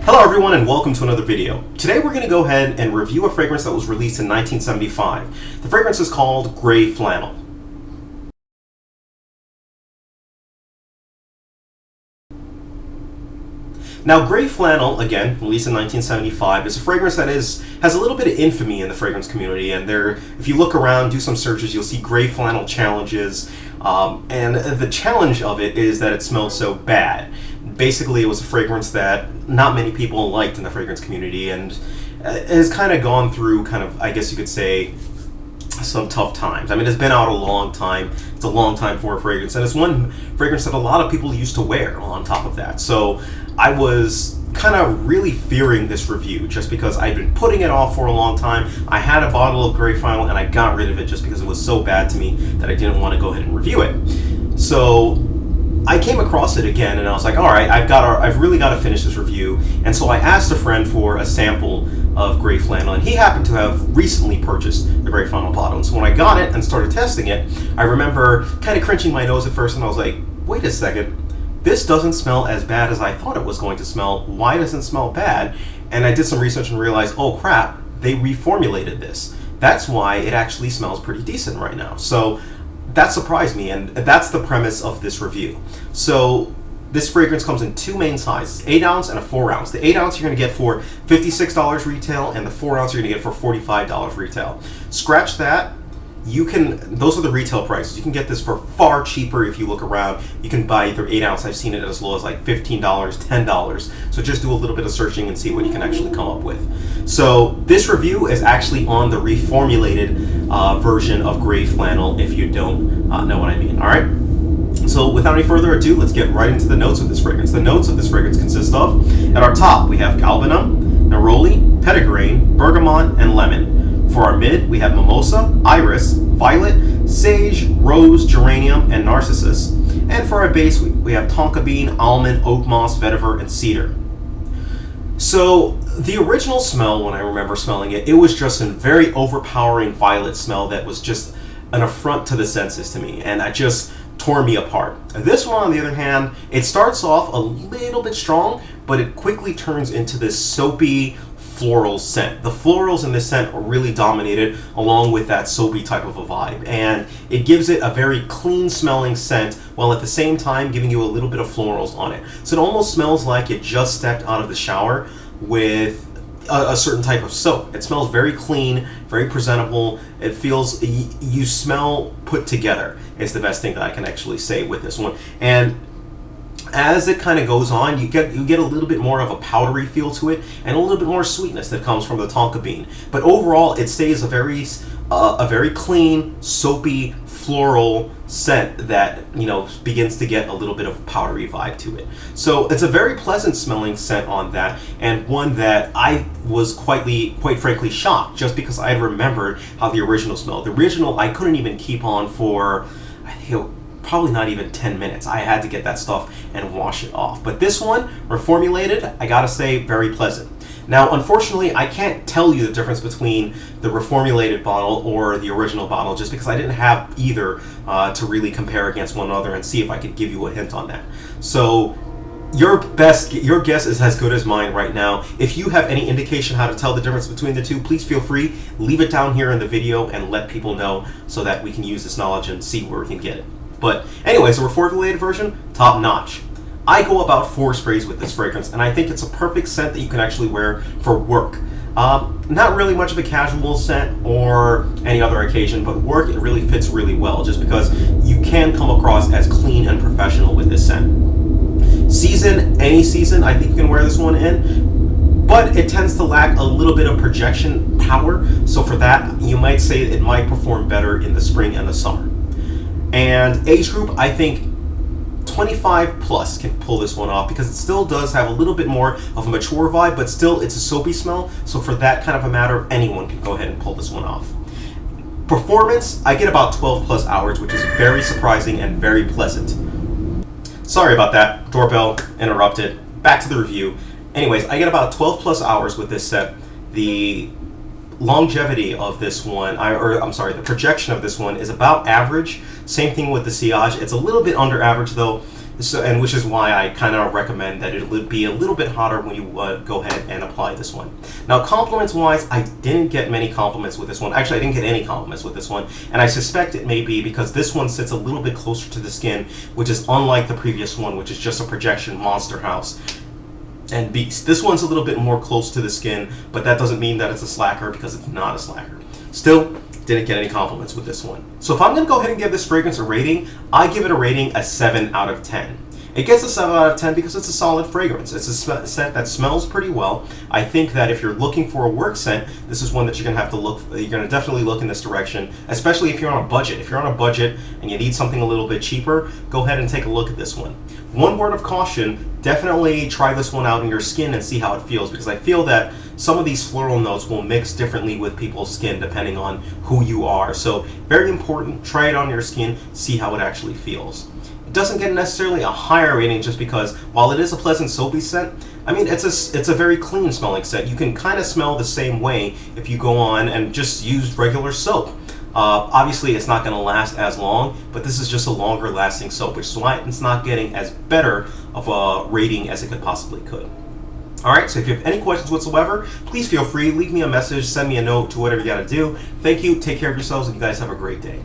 Hello everyone and welcome to another video. Today we're going to go ahead and review a fragrance that was released in 1975. The fragrance is called Grey Flannel. Now, Grey Flannel, again, released in 1975, is a fragrance that has a little bit of infamy in the fragrance community, and if you look around, do some searches, you'll see Grey Flannel challenges, and the challenge of it is that it smelled so bad. Basically, it was a fragrance that not many people liked in the fragrance community, and has kind of gone through I guess you could say, some tough times. I mean, it's been out a long time. It's a long time for a fragrance, and it's one fragrance that a lot of people used to wear on top of that. So I was kind of really fearing this review just because I'd been putting it off for a long time. I had a bottle of Grey Flannel and I got rid of it just because it was so bad to me that I didn't want to go ahead and review it. So I came across it again and I was like, all right, I've really got to finish this review. And so I asked a friend for a sample of Grey Flannel, and he happened to have recently purchased the Grey Flannel bottle. And so when I got it and started testing it, I remember kind of crinching my nose at first, and I was like, wait a second, this doesn't smell as bad as I thought it was going to smell. Why doesn't it smell bad? And I did some research and realized, oh crap, they reformulated this. That's why it actually smells pretty decent right now. So that surprised me, and that's the premise of this review. So this fragrance comes in two main sizes, 8 ounce and a 4 ounce. The 8 ounce you're going to get for $56 retail, and the 4 ounce you're going to get for $45 retail. Scratch that. Those are the retail prices. You can get this for far cheaper if you look around. You can buy either 8 ounce, I've seen it as low as like $15, $10. So just do a little bit of searching and see what you can actually come up with. So this review is actually on the reformulated version of Grey Flannel, if you don't know what I mean. All right. So without any further ado, let's get right into the notes of this fragrance. The notes of this fragrance consist of, at our top, we have galbanum, neroli, petitgrain, bergamot, and lemon. For our mid, we have mimosa, iris, violet, sage, rose, geranium, and narcissus. And for our base, we have tonka bean, almond, oak moss, vetiver, and cedar. So the original smell, when I remember smelling it, it was just a very overpowering violet smell that was just an affront to the senses to me, and it just tore me apart. This one, on the other hand, it starts off a little bit strong, but it quickly turns into this soapy floral scent. The florals in this scent are really dominated along with that soapy type of a vibe, and it gives it a very clean smelling scent while at the same time giving you a little bit of florals on it. So it almost smells like it just stepped out of the shower with a certain type of soap. It smells very clean, very presentable. It feels, you smell put together is the best thing that I can actually say with this one. And as it kind of goes on, you get a little bit more of a powdery feel to it, and a little bit more sweetness that comes from the tonka bean. But overall, it stays a very clean, soapy, floral scent that begins to get a little bit of a powdery vibe to it. So it's a very pleasant smelling scent on that, and one that I was quite frankly shocked, just because I had remembered how the original smelled. The original I couldn't even keep on for, I think, probably not even 10 minutes. I had to get that stuff and wash it off. But this one, reformulated, I gotta say, very pleasant. Now, unfortunately, I can't tell you the difference between the reformulated bottle or the original bottle, just because I didn't have either to really compare against one another and see if I could give you a hint on that. So your guess is as good as mine right now. If you have any indication how to tell the difference between the two, please feel free, leave it down here in the video and let people know so that we can use this knowledge and see where we can get it. But anyways, the reformulated version, top notch. I go about 4 sprays with this fragrance, and I think it's a perfect scent that you can actually wear for work. Not really much of a casual scent or any other occasion, but work, it really fits really well, just because you can come across as clean and professional with this scent. Any season, I think you can wear this one in, but it tends to lack a little bit of projection power, so for that, you might say it might perform better in the spring and the summer. And age group, I think 25 plus can pull this one off, because it still does have a little bit more of a mature vibe, but still it's a soapy smell. So for that kind of a matter, anyone can go ahead and pull this one off. Performance, I get about 12 plus hours, which is very surprising and very pleasant. Sorry about that, doorbell interrupted. Back to the review. Anyways, I get about 12 plus hours with this set. The longevity of this one, the projection of this one is about average. Same thing with the sillage. It's a little bit under average though, So, and which is why I kind of recommend that it would be a little bit hotter when you go ahead and apply this one. Now, compliments wise, I didn't get many compliments with this one. Actually, I didn't get any compliments with this one, and I suspect it may be because this one sits a little bit closer to the skin, which is unlike the previous one, which is just a projection monster house and beast. This one's a little bit more close to the skin, but that doesn't mean that it's a slacker, because it's not a slacker. Still, didn't get any compliments with this one. So if I'm going to go ahead and give this fragrance a rating, I give it a rating a 7 out of 10. It gets a 7 out of 10 because it's a solid fragrance. It's a scent that smells pretty well. I think that if you're looking for a work scent, this is one that you're going to have to look. You're going to definitely look in this direction, especially if you're on a budget. If you're on a budget and you need something a little bit cheaper, go ahead and take a look at this one. One word of caution, definitely try this one out in your skin and see how it feels, because I feel that some of these floral notes will mix differently with people's skin depending on who you are. So very important, try it on your skin, see how it actually feels. It doesn't get necessarily a higher rating just because while it is a pleasant soapy scent, I mean, it's a very clean smelling scent. You can kind of smell the same way if you go on and just use regular soap. Obviously, it's not going to last as long, but this is just a longer lasting soap, which is why it's not getting as better of a rating as it could possibly could. Alright, so if you have any questions whatsoever, please feel free, leave me a message, send me a note to whatever you got to do. Thank you, take care of yourselves, and you guys have a great day.